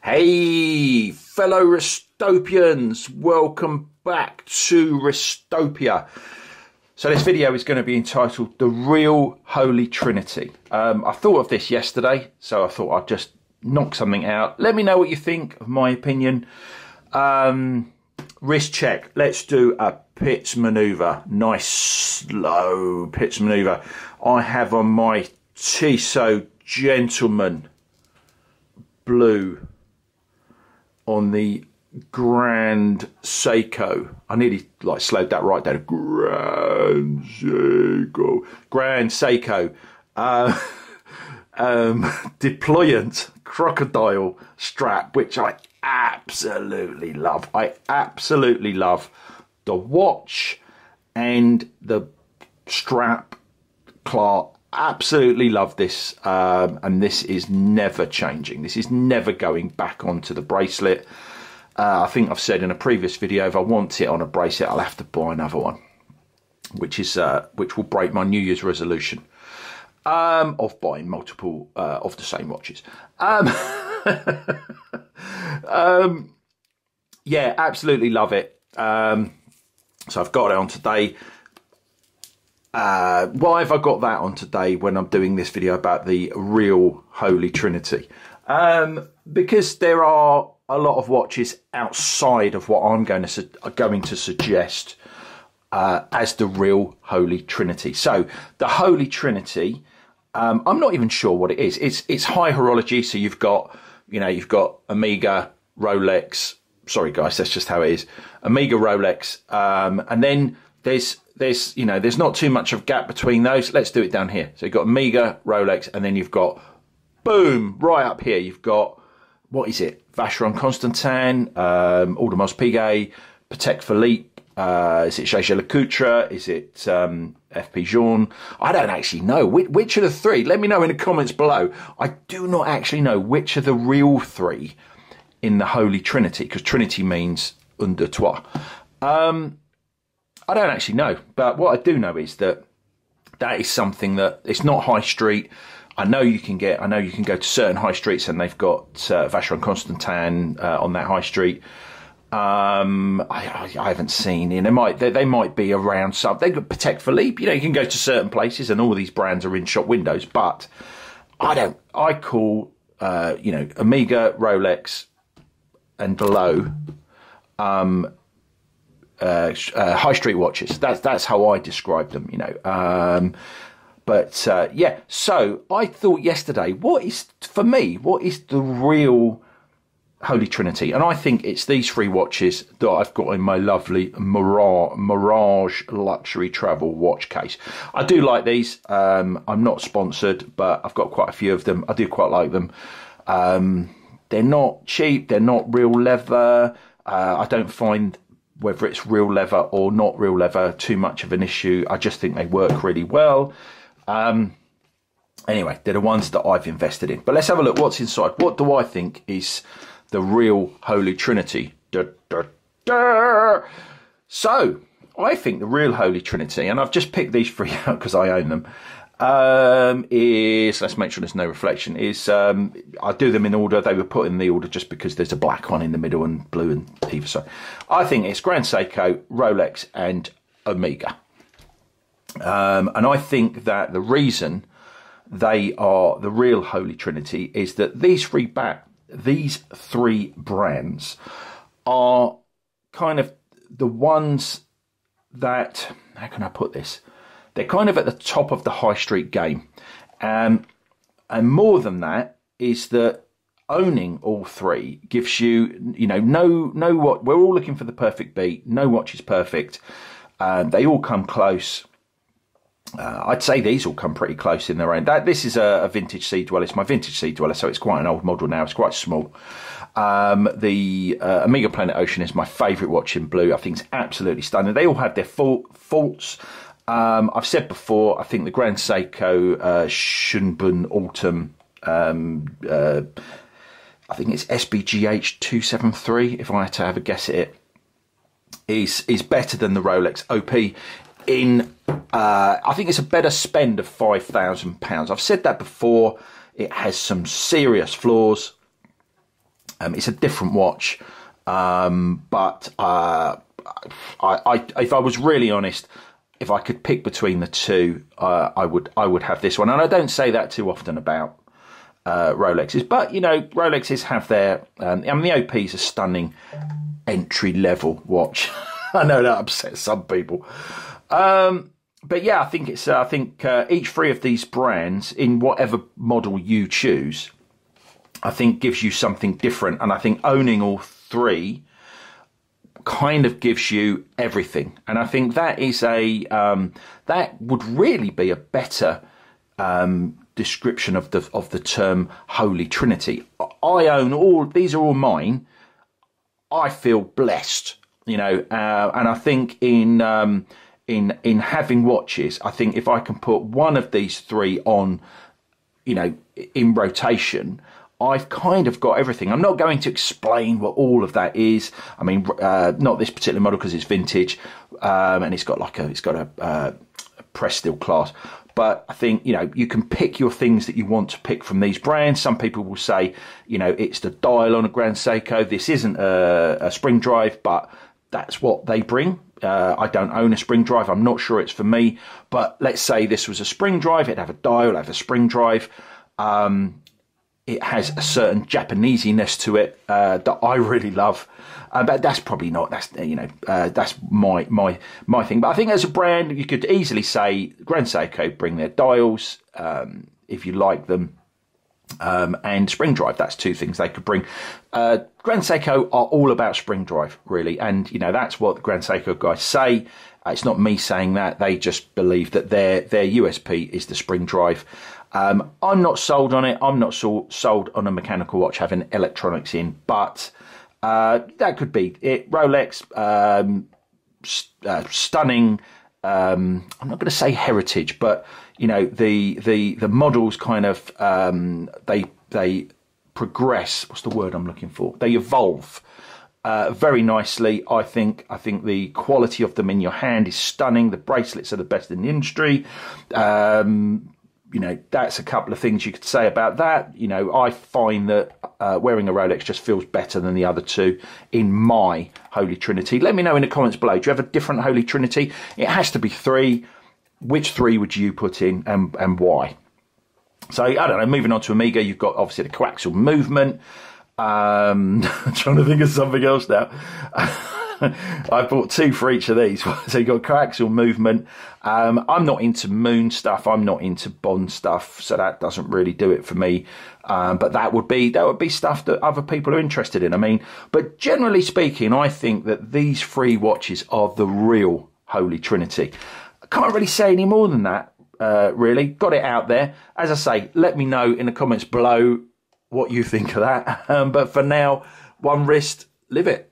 Hey, fellow Restopians, welcome back to Restopia. So this video is going to be entitled The Real Holy Trinity. I thought of this yesterday, so I thought I'd just knock something out. Let me know what you think of my opinion. Wrist check. Let's do a pits manoeuvre. Nice, slow pits manoeuvre. I have on my Tissot Gentleman blue on the Grand Seiko. I nearly slowed that right down. Grand Seiko. Deployant crocodile strap, which I absolutely love. I absolutely love the watch and the strap. Clark, absolutely love this, and this is never changing. This is never going back onto the bracelet. I think I've said in a previous video, if I want it on a bracelet, I'll have to buy another one, which will break my New Year's resolution of buying multiple of the same watches. Yeah, absolutely love it. So I've got it on today. Why have I got that on today when I'm doing this video about the real Holy Trinity? Because there are a lot of watches outside of what I'm going to suggest as the real Holy Trinity. So the Holy Trinity, I'm not even sure what it is. It's high horology. So you've got Omega, Rolex. Sorry guys, that's just how it is. Omega, Rolex, and then there's not too much of gap between those. Let's do it down here. So you've got Omega, Rolex, and then you've got, boom, right up here, you've got, what is it? Vacheron Constantin, Audemars Piguet, Patek Philippe, is it Jaeger LeCoultre? Is it FP Journe? I don't actually know. Which of the three? Let me know in the comments below. I do not actually know which are the real three in the Holy Trinity, because Trinity means un, deux, trois. I don't actually know, but what I do know is that is something that it's not high street. I know you can go to certain high streets and they've got Vacheron Constantin on that high street. I haven't seen, they might be around some. They've got Patek Philippe. You can go to certain places and all these brands are in shop windows, but I call Omega, Rolex and below high street watches. That's how I describe them, yeah, so I thought yesterday, what is the real Holy Trinity? And I think it's these three watches that I've got in my lovely Mirage luxury travel watch case. I do like these. I'm not sponsored, but I've got quite a few of them. I do quite like them. They're not cheap. They're not real leather. I don't find whether it's real leather or not real leather too much of an issue. I just think they work really well. Anyway, they're the ones that I've invested in. But let's have a look what's inside. What do I think is the real Holy Trinity? Da, da, da. So, I think the real Holy Trinity, and I've just picked these three out because I own them, is, let's make sure there's no reflection, I do them in order. They were put in the order just because there's a black one in the middle and blue in either side. I think it's Grand Seiko, Rolex and Omega. And I think that the reason they are the real Holy Trinity is that these three brands are kind of the ones that, how can I put this? They're kind of at the top of the high street game. And more than that is that owning all three gives you, no what, we're all looking for the perfect beat. No watch is perfect. They all come close. I'd say these all come pretty close in their own. This is a vintage Sea Dweller. It's my vintage Sea Dweller, so it's quite an old model now. It's quite small. The Omega Planet Ocean is my favourite watch in blue. I think it's absolutely stunning. They all have their faults. I've said before, I think the Grand Seiko Shunbun Autumn, I think it's SBGH 273, if I had to have a guess at it, is better than the Rolex OP in, I think it's a better spend of £5,000. I've said that before. It has some serious flaws. It's a different watch, but if I was really honest, if I could pick between the two, I would have this one. And I don't say that too often about Rolexes, but you know, Rolexes have their. I mean, the OP is a stunning entry level watch. I know that upsets some people, but yeah, I think it's. I think each three of these brands, in whatever model you choose, I think gives you something different. And I think owning all three kind of gives you everything, and I think that is that would really be a better description of the term Holy Trinity. I own all these; are all mine. I feel blessed, you know, and I think in having watches, I think if I can put one of these three on, you know, in rotation, I've kind of got everything. I'm not going to explain what all of that is. I mean, not this particular model because it's vintage, and it's got a press steel clasp. But I think, you know, you can pick your things that you want to pick from these brands. Some people will say, you know, it's the dial on a Grand Seiko. This isn't a spring drive, but that's what they bring. I don't own a spring drive. I'm not sure it's for me. But let's say this was a spring drive. It'd have a dial, it'd have a spring drive. It has a certain Japanesiness to it that I really love, but that's probably not. That's, you know, that's my thing. But I think as a brand, you could easily say Grand Seiko bring their dials if you like them, and spring drive. That's two things they could bring. Grand Seiko are all about spring drive, really, and you know that's what the Grand Seiko guys say. It's not me saying that; they just believe that their USP is the spring drive. I'm not sold on it. I'm not sold on a mechanical watch having electronics in, but that could be it. Rolex, stunning. I'm not going to say heritage, but you know the models kind of they progress. What's the word I'm looking for? They evolve very nicely. I think the quality of them in your hand is stunning. The bracelets are the best in the industry. You know, that's a couple of things you could say about that. You know, I find that wearing a Rolex just feels better than the other two in my Holy Trinity. Let me know in the comments below. Do you have a different Holy Trinity? It has to be three. Which three would you put in and why? So, I don't know, moving on to Omega, you've got obviously the coaxial movement. I'm trying to think of something else now. I bought two for each of these. So you've got coaxial movement. I'm not into moon stuff. I'm not into Bond stuff. So that doesn't really do it for me. But that would be stuff that other people are interested in. I mean, but generally speaking, I think that these three watches are the real Holy Trinity. I can't really say any more than that, really. Got it out there. As I say, let me know in the comments below what you think of that. But for now, one wrist, live it.